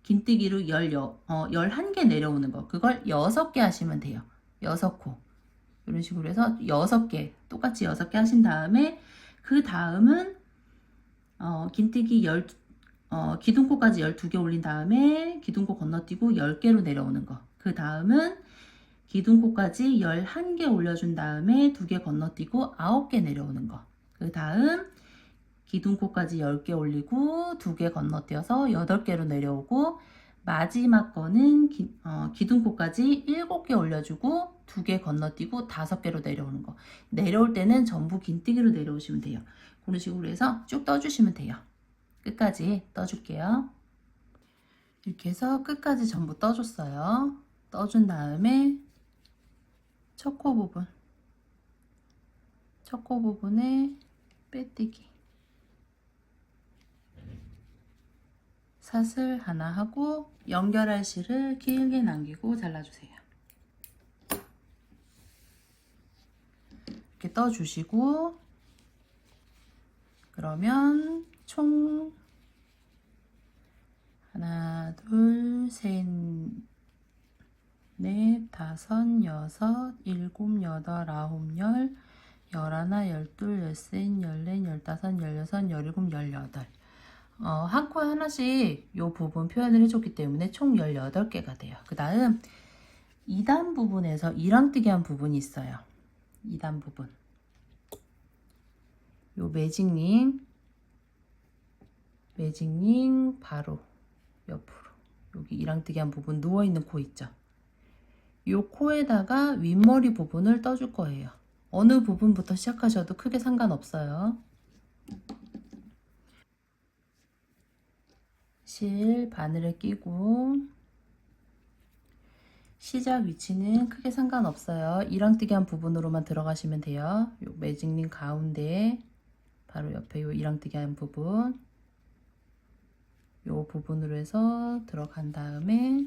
긴뜨기로 11개 내려오는 거 그걸 6개 하시면 돼요. 6코 이런 식으로 해서 6개 똑같이 6개 하신 다음에 그 다음은 긴뜨기 기둥코까지 12개 올린 다음에 기둥코 건너뛰고 10개로 내려오는 거 그 다음은 기둥코까지 11개 올려준 다음에 2개 건너뛰고 9개 내려오는 거 그 다음 기둥코까지 10개 올리고 2개 건너뛰어서 8개로 내려오고 마지막 거는 기둥코까지 7개 올려주고 2개 건너뛰고 5개로 내려오는 거 내려올 때는 전부 긴뜨기로 내려오시면 돼요. 그런 식으로 해서 쭉 떠주시면 돼요. 끝까지 떠줄게요. 이렇게 해서 끝까지 전부 떠줬어요. 떠준 다음에 첫 코 부분에 빼뜨기 사슬 하나 하고 연결할 실을 길게 남기고 잘라주세요. 이렇게 떠주시고 그러면 총 하나 둘 셋 넷 다섯 여섯 일곱 여덟 아홉 열 열하나 열둘 열셋 열넷 열다섯 열여섯 열일곱 열여덟 한 코에 하나씩 이 부분 표현을 해줬기 때문에 총 18개가 돼요. 그 다음 2단 부분에서 이랑뜨기 한 부분이 있어요. 2단 부분. 요 매직링 바로 옆으로 여기 이랑뜨기 한 부분 누워있는 코 있죠. 요 코에다가 윗머리 부분을 떠줄 거예요. 어느 부분부터 시작하셔도 크게 상관없어요. 실 바늘을 끼고 시작 위치는 크게 상관없어요. 이랑뜨기 한 부분으로만 들어가시면 돼요. 요 매직링 가운데 바로 옆에 요 이랑뜨기 한 부분 요 부분으로 해서 들어간 다음에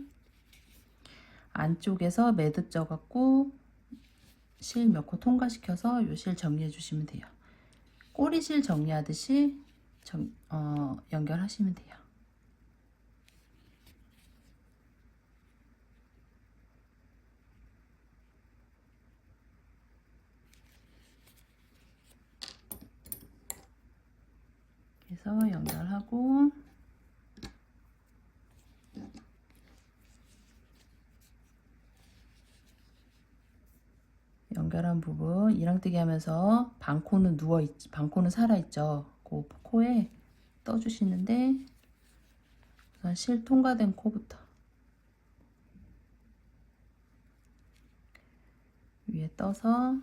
안쪽에서 매듭 져 갖고 실 몇 코 통과시켜서 요 실 정리해 주시면 돼요. 꼬리실 정리하듯이 연결하시면 돼요. 그래서 연결하고 연결한 부분 이랑뜨기 하면서 반코는 반코는 살아있죠. 그 코에 떠주시는데 우선 실 통과된 코부터 위에 떠서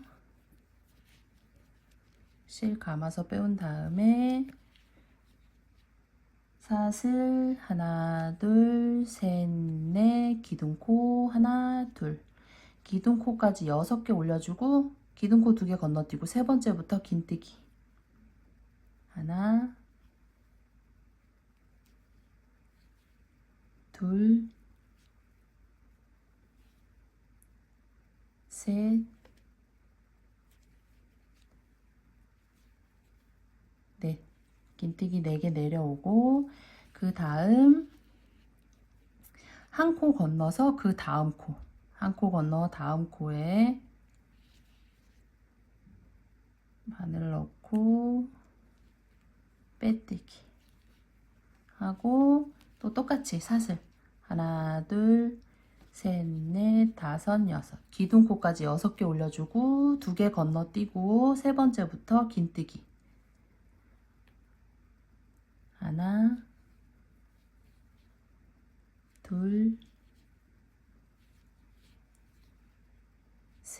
실 감아서 빼온 다음에 사슬 하나 둘 셋 넷 기둥코 하나 둘 기둥코까지 6개 올려주고 기둥코 2개 건너뛰고 세 번째부터 긴뜨기 하나 둘 셋 넷 긴뜨기 4개 내려오고 그 다음 한 코 건너서 그 다음 코 한 코 건너 다음 코에 바늘 넣고 빼뜨기 하고 또 똑같이 사슬 하나 둘 셋 넷 다섯 여섯 기둥코까지 6개 올려주고 2개 건너뛰고 세 번째부터 긴뜨기 하나 둘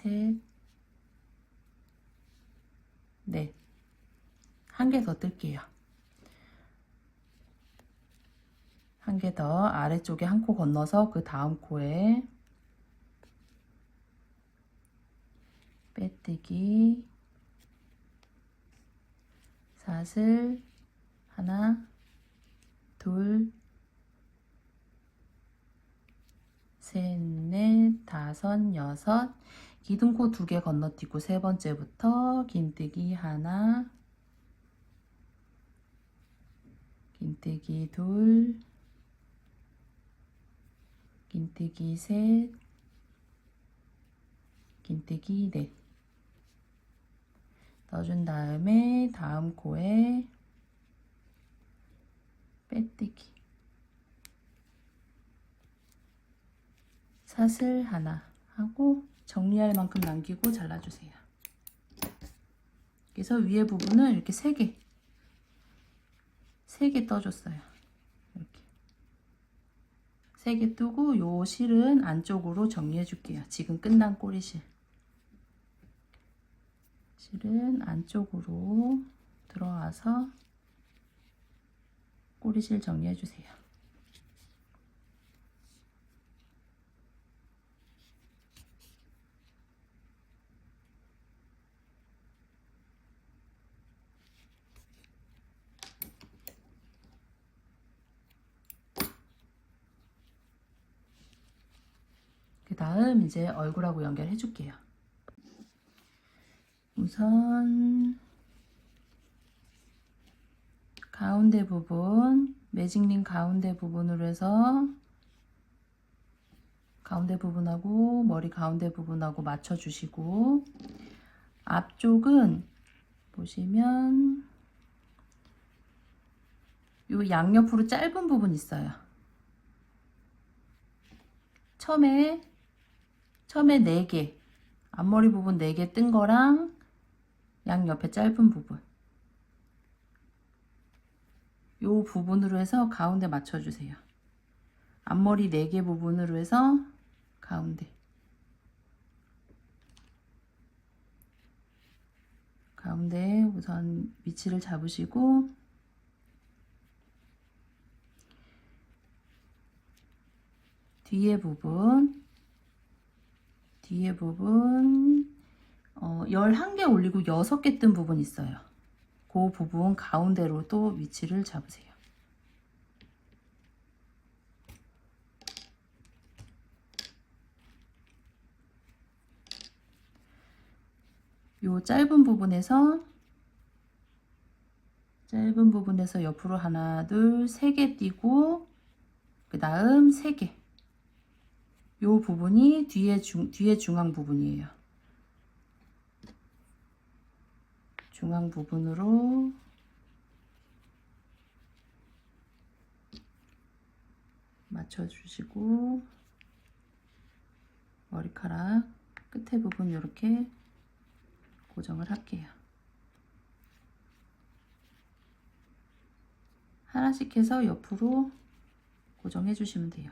셋 넷 한 개 더 뜰게요. 한 개 더 아래쪽에 한 코 건너서 그 다음 코에 빼뜨기 사슬 하나 둘 셋 넷 다섯 여섯 기둥코 2개 건너뛰고 세 번째부터 긴뜨기 하나 긴뜨기 둘 긴뜨기 셋 긴뜨기 넷 넣어준 다음에 다음 코에 빼뜨기 사슬 하나 하고 정리할 만큼 남기고 잘라주세요. 그래서 위에 부분을 이렇게 3개 떠줬어요. 이렇게 3개 뜨고 요 실은 안쪽으로 정리해 줄게요. 지금 끝난 꼬리실 실은 안쪽으로 들어와서 꼬리실 정리해 주세요. 그 다음 이제 얼굴하고 연결해 줄게요. 우선 가운데 부분 매직링 가운데 부분으로 해서 가운데 부분하고 머리 가운데 부분하고 맞춰 주시고 앞쪽은 보시면 요 양옆으로 짧은 부분 있어요. 처음에 4개, 앞머리 부분 4개 뜬 거랑 양옆에 짧은 부분, 요 부분으로 해서 가운데 맞춰주세요. 앞머리 4개 부분으로 해서 가운데 우선 위치를 잡으시고, 뒤에 부분 11개 올리고 6개 뜬 부분 있어요. 그 부분 가운데로 또 위치를 잡으세요. 요 짧은 부분에서 옆으로 하나, 둘, 3개 띄고, 그 다음 3개. 요 부분이 뒤에 중앙 부분이에요. 중앙 부분으로 맞춰주시고, 머리카락 끝에 부분 이렇게 고정을 할게요. 하나씩 해서 옆으로 고정해 주시면 돼요.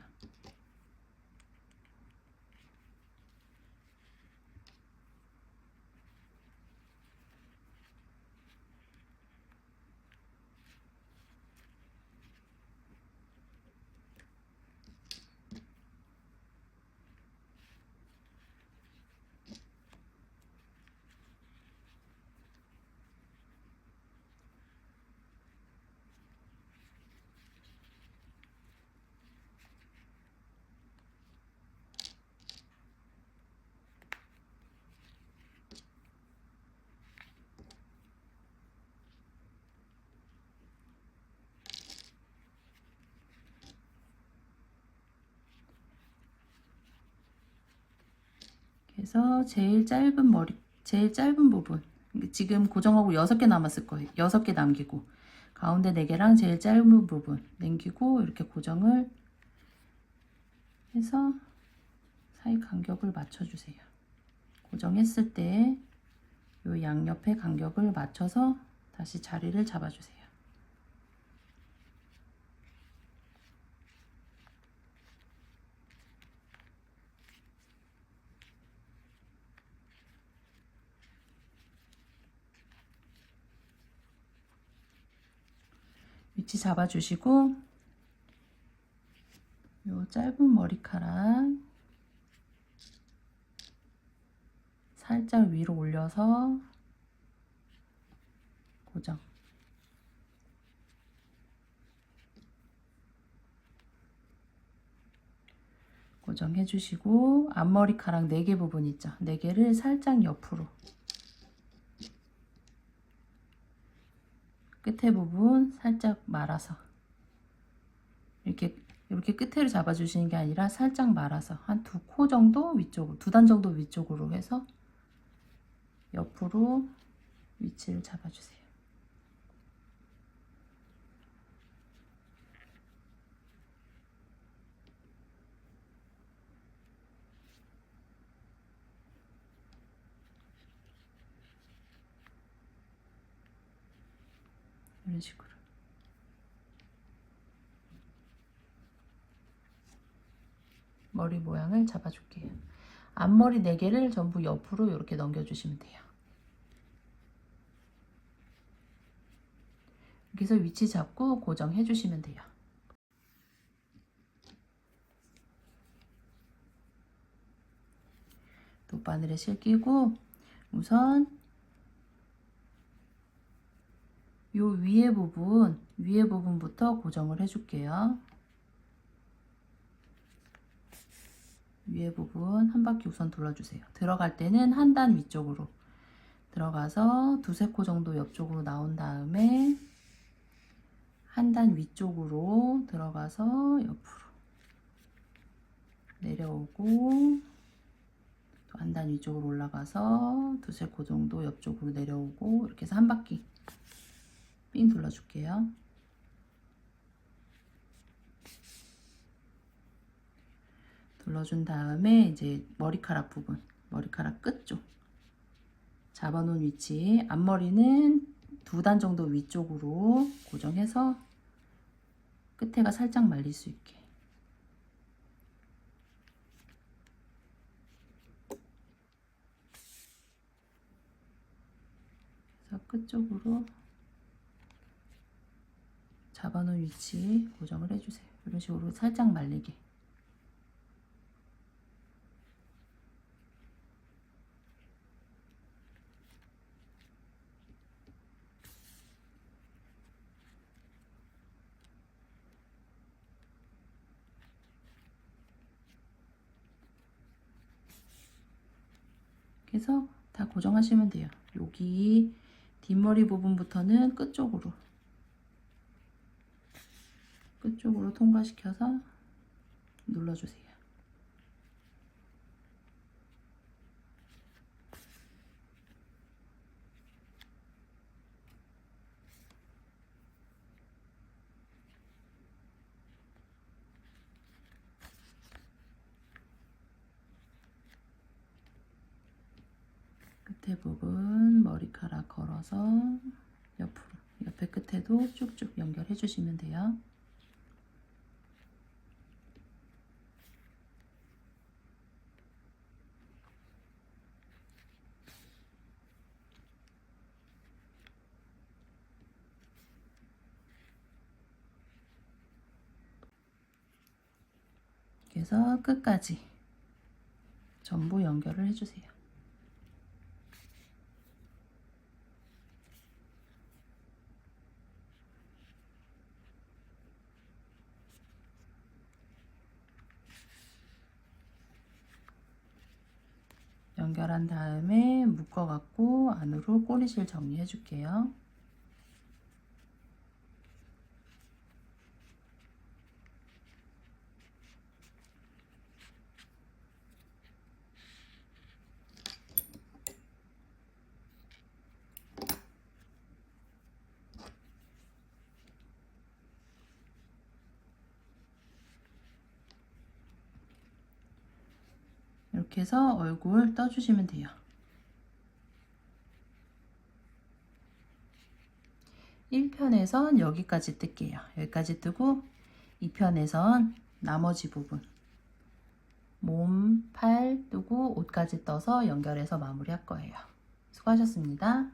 그래서 제일 짧은 부분, 지금 고정하고 6개 남았을 거예요. 6개 남기고, 가운데 4개랑 제일 짧은 부분 남기고, 이렇게 고정을 해서 사이 간격을 맞춰주세요. 고정했을 때 요 양옆에 간격을 맞춰서 다시 자리를 잡아주세요. 위치 잡아주시고, 요 짧은 머리카락 살짝 위로 올려서 고정. 고정해 주시고, 앞머리카락 4개 부분 있죠. 4개를 살짝 옆으로, 끝에 부분 살짝 말아서, 이렇게 끝에를 잡아주시는 게 아니라 살짝 말아서 한 2코 정도 위쪽으로, 2단 정도 위쪽으로 해서 옆으로 위치를 잡아주세요. 이런 식으로. 머리 모양을 잡아줄게요. 앞머리 4개를 전부 옆으로 이렇게 넘겨주시면 돼요. 여기서 위치 잡고 고정해 주시면 돼요. 돗바늘에 실끼고, 우선 요 위에 부분부터 고정을 해줄게요. 위에 부분 한 바퀴 우선 돌려주세요. 들어갈 때는 한 단 위쪽으로 들어가서 2~3코 정도 옆쪽으로 나온 다음에 한 단 위쪽으로 들어가서 옆으로 내려오고, 또 한 단 위쪽으로 올라가서 2~3코 정도 옆쪽으로 내려오고, 이렇게 해서 한 바퀴 삥 둘러줄게요. 눌러준 다음에 이제 머리카락 부분, 머리카락 끝 쪽 잡아놓은 위치, 앞머리는 2단 정도 위쪽으로 고정해서 끝에가 살짝 말릴 수 있게. 그래서 끝쪽으로 잡아놓은 위치 고정을 해주세요. 이런 식으로 살짝 말리게. 그래서 다 고정하시면 돼요. 여기 뒷머리 부분부터는 끝쪽으로 통과시켜서 눌러주세요. 끝에 부분 머리카락 걸어서 옆으로, 옆에 끝에도 쭉쭉 연결해 주시면 돼요. 그래서 끝까지 전부 연결을 해주세요. 연결한 다음에 묶어갖고 안으로 꼬리실 정리해 줄게요. 이렇게 해서 얼굴 떠주시면 돼요. 1편에선 여기까지 뜰게요. 여기까지 뜨고 2편에선 나머지 부분 몸, 팔 뜨고 옷까지 떠서 연결해서 마무리할 거예요. 수고하셨습니다.